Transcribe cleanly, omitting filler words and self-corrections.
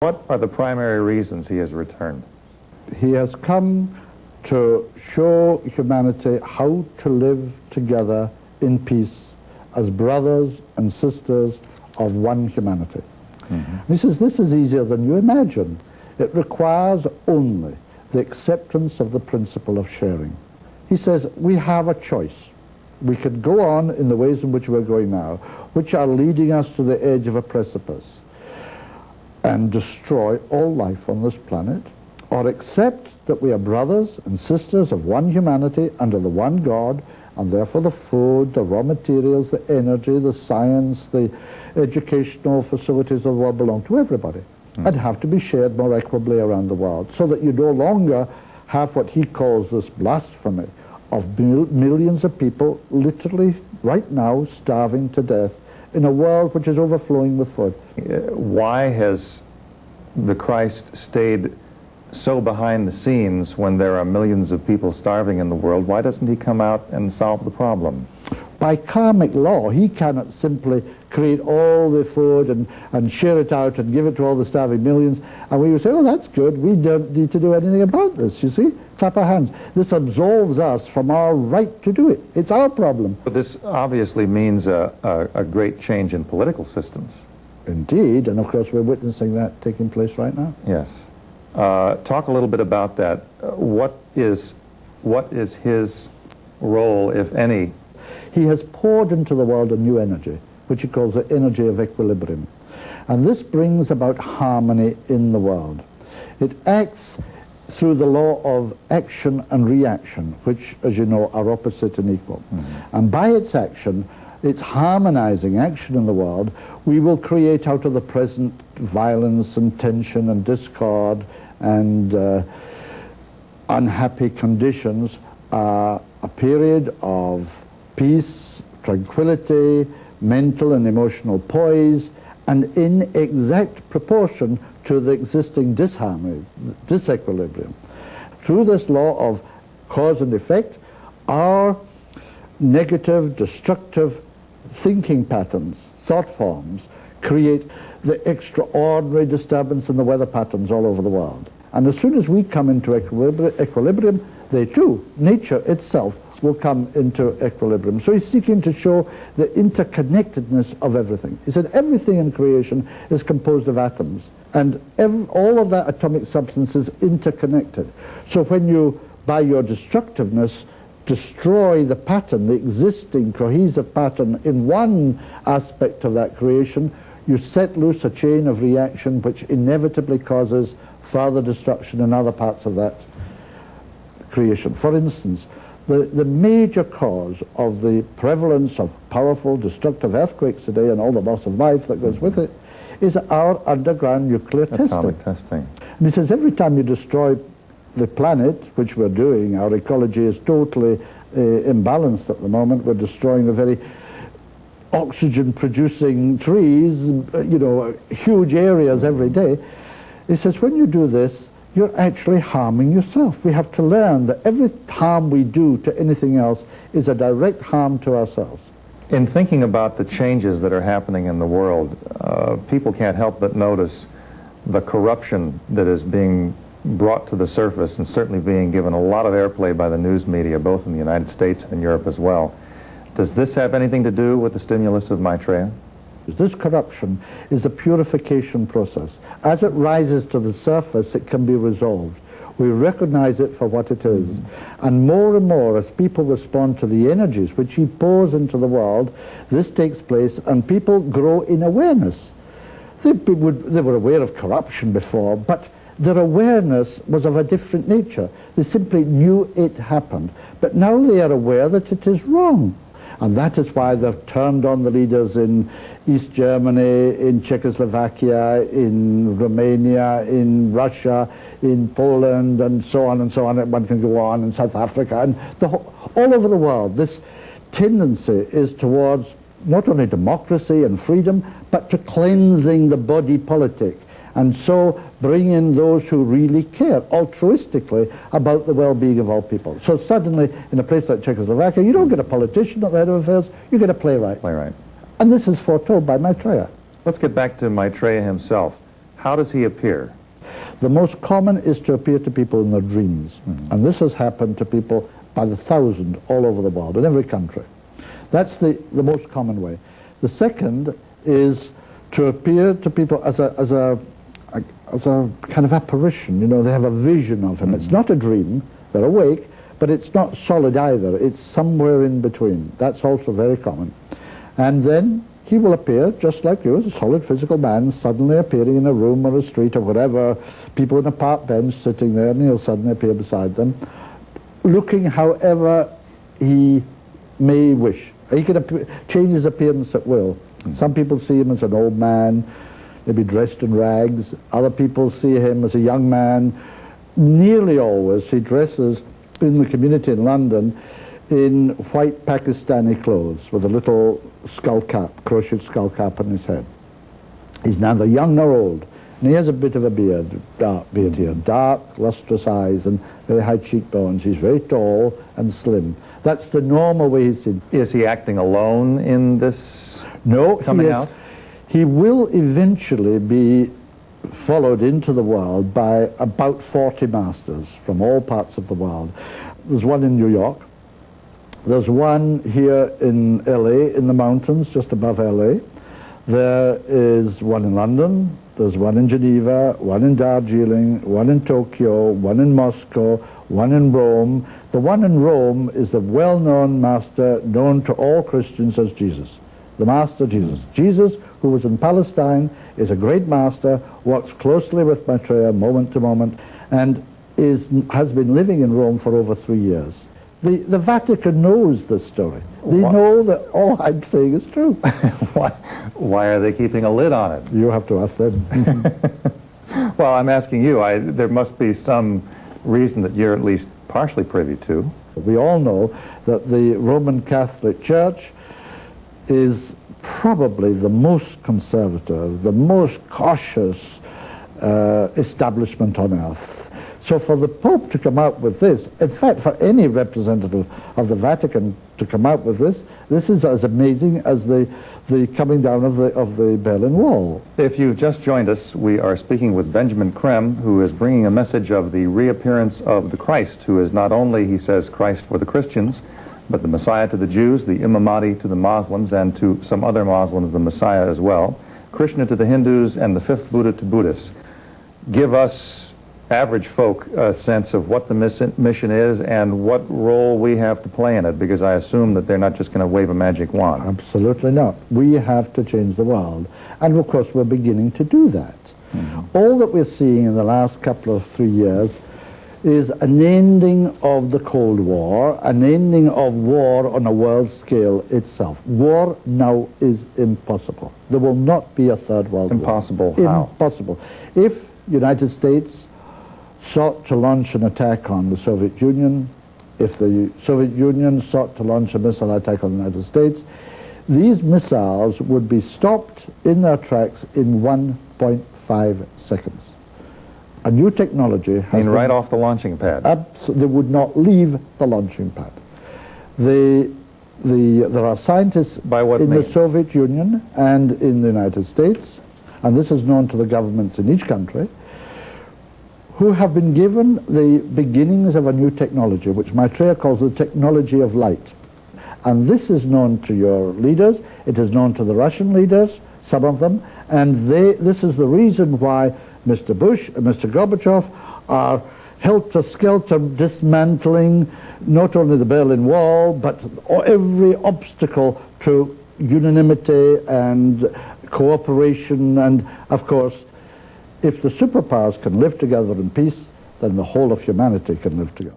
What are the primary reasons he has returned? He has come to show humanity how to live together in peace as brothers and sisters of one humanity. He says this is easier than you imagine. It requires only the acceptance of the principle of sharing. He says we have a choice. We could go on in the ways in which we're going now, which are leading us to the edge of a precipice and destroy all life on this planet, or accept that we are brothers and sisters of one humanity under the one God, and therefore the food, the raw materials, the energy, the science, the educational facilities of the world belong to everybody and have to be shared more equitably around the world, so that you no longer have what he calls this blasphemy of millions of people literally right now starving to death in a world which is overflowing with food. Why has the Christ stayed so behind the scenes when there are millions of people starving in the world? Why doesn't he come out and solve the problem? By karmic law, he cannot simply create all the food and share it out and give it to all the starving millions, and we would say, oh, that's good, we don't need to do anything about this, you see? Clap our hands. This absolves us from our right to do it. It's our problem. But this obviously means a great change in political systems. Indeed, and of course we're witnessing that taking place right now. Yes. Talk a little bit about that. What is his role, if any? He has poured into the world a new energy, which he calls the energy of equilibrium. And this brings about harmony in the world. It acts through the law of action and reaction, which, as you know, are opposite and equal. And by its action, its harmonizing action in the world, we will create out of the present violence and tension and discord and unhappy conditions a period of peace, tranquility, mental and emotional poise, and in exact proportion to the existing disharmony, disequilibrium. Through this law of cause and effect, our negative, destructive thinking patterns, thought forms, create the extraordinary disturbance in the weather patterns all over the world. And as soon as we come into equilibrium, they too, nature itself, will come into equilibrium. So he's seeking to show the interconnectedness of everything. He said everything in creation is composed of atoms, and all of that atomic substance is interconnected. So when you, by your destructiveness, destroy the pattern, the existing cohesive pattern in one aspect of that creation, you set loose a chain of reaction which inevitably causes further destruction in other parts of that creation. For instance, the major cause of the prevalence of powerful destructive earthquakes today and all the loss of life that goes with it is our underground nuclear Atomic testing. And he says every time you destroy the planet, which we're doing, our ecology is totally imbalanced at the moment. We're destroying the very oxygen-producing trees, you know, huge areas every day. He says when you do this, you're actually harming yourself. We have to learn that every harm we do to anything else is a direct harm to ourselves. In thinking about the changes that are happening in the world, people can't help but notice the corruption that is being brought to the surface and certainly being given a lot of airplay by the news media, both in the United States and Europe as well. Does this have anything to do with the stimulus of Maitreya? This corruption is a purification process. As it rises to the surface, it can be resolved. We recognize it for what it is. And more, as people respond to the energies which he pours into the world, this takes place and people grow in awareness. They were aware of corruption before, but their awareness was of a different nature. They simply knew it happened. But now they are aware that it is wrong. And that is why they've turned on the leaders in East Germany, in Czechoslovakia, in Romania, in Russia, in Poland, and so on and so on. One can go on, in South Africa, and all over the world. This tendency is towards not only democracy and freedom, but to cleansing the body politic. And so bring in those who really care altruistically about the well-being of all people. So suddenly, in a place like Czechoslovakia, you don't get a politician at the head of affairs, you get a playwright. Playwright. And this is foretold by Maitreya. Let's get back to Maitreya himself. How does he appear? The most common is to appear to people in their dreams. And this has happened to people by the thousand all over the world, in every country. That's the most common way. The second is to appear to people as a kind of apparition. You know, they have a vision of him. It's not a dream, they're awake, but it's not solid either. It's somewhere in between. That's also very common. And then he will appear just like you, as a solid physical man, suddenly appearing in a room or a street or whatever, people in a park bench sitting there, and he'll suddenly appear beside them, looking however he may wish. He can change his appearance at will. Some people see him as an old man, maybe dressed in rags. Other people see him as a young man. Nearly always he dresses in the community in London in white Pakistani clothes with a little skull cap, crocheted skull cap on his head. He's neither young nor old. And he has a bit of a beard, dark beard here, dark, lustrous eyes and very high cheekbones. He's very tall and slim. That's the normal way he's seen. Is he acting alone in this coming out? He will eventually be followed into the world by about 40 masters from all parts of the world. There's one in New York. There's one here in LA, in the mountains, just above LA. There is one in London. There's one in Geneva, one in Darjeeling, one in Tokyo, one in Moscow, one in Rome. The one in Rome is the well-known master known to all Christians as Jesus, the Master Jesus. Jesus, who was in Palestine, is a great master, works closely with Maitreya moment to moment, and has been living in Rome for over 3 years. The Vatican knows this story. They know that all I'm saying is true. Why are they keeping a lid on it? You have to ask them. Well, I'm asking you. There must be some reason that you're at least partially privy to. We all know that the Roman Catholic Church is probably the most conservative, the most cautious establishment on earth. So for the Pope to come out with this, in fact for any representative of the Vatican to come out with this is as amazing as the coming down of the Berlin Wall. If you've just joined us, we are speaking with Benjamin Creme, who is bringing a message of the reappearance of the Christ, who is not only, he says, Christ for the Christians, but the Messiah to the Jews, the Imam Mahdi to the Muslims, and to some other Muslims, the Messiah as well, Krishna to the Hindus, and the fifth Buddha to Buddhists. Give us average folk a sense of what the mission is and what role we have to play in it, because I assume that they're not just going to wave a magic wand. Absolutely not. We have to change the world. And of course we're beginning to do that. All that we're seeing in the last couple of 3 years is an ending of the Cold War, an ending of war on a world scale itself. War now is impossible. There will not be a third world war. Impossible how? Impossible. If the United States sought to launch an attack on the Soviet Union, if the Soviet Union sought to launch a missile attack on the United States, these missiles would be stopped in their tracks in 1.5 seconds. A new technology has been right off the launching pad. They would not leave the launching pad. There are scientists in the Soviet Union and in the United States, and this is known to the governments in each country, who have been given the beginnings of a new technology, which Maitreya calls the technology of light. And this is known to your leaders, it is known to the Russian leaders, some of them, and this is the reason why Mr. Bush and Mr. Gorbachev are helter-skelter dismantling not only the Berlin Wall, but every obstacle to unanimity and cooperation. And of course, if the superpowers can live together in peace, then the whole of humanity can live together.